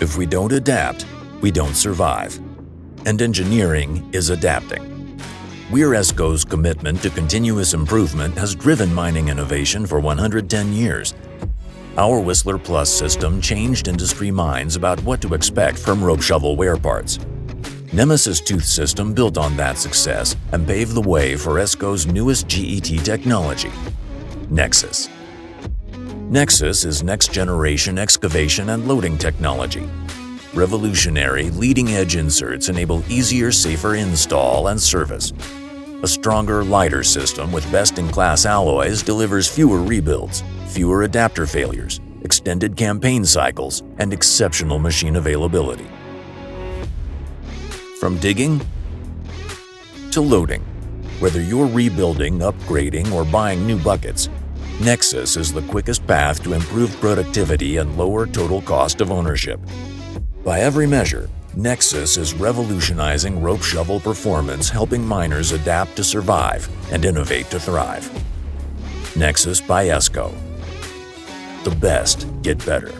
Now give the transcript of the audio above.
If we don't adapt, we don't survive. And engineering is adapting. Weir ESCO's commitment to continuous improvement has driven mining innovation for 110 years. Our Whistler Plus system changed industry minds about what to expect from rope shovel wear parts. Nemesis Tooth System built on that success and paved the way for ESCO's newest GET technology, Nexsys. Nexsys is next-generation excavation and loading technology. Revolutionary, leading-edge inserts enable easier, safer install and service. A stronger, lighter system with best-in-class alloys delivers fewer rebuilds, fewer adapter failures, extended campaign cycles, and exceptional machine availability. From digging to loading, whether you're rebuilding, upgrading, or buying new buckets, Nexsys is the quickest path to improved productivity and lower total cost of ownership. By every measure, Nexsys is revolutionizing rope shovel performance, helping miners adapt to survive and innovate to thrive. Nexsys by ESCO. The best get better.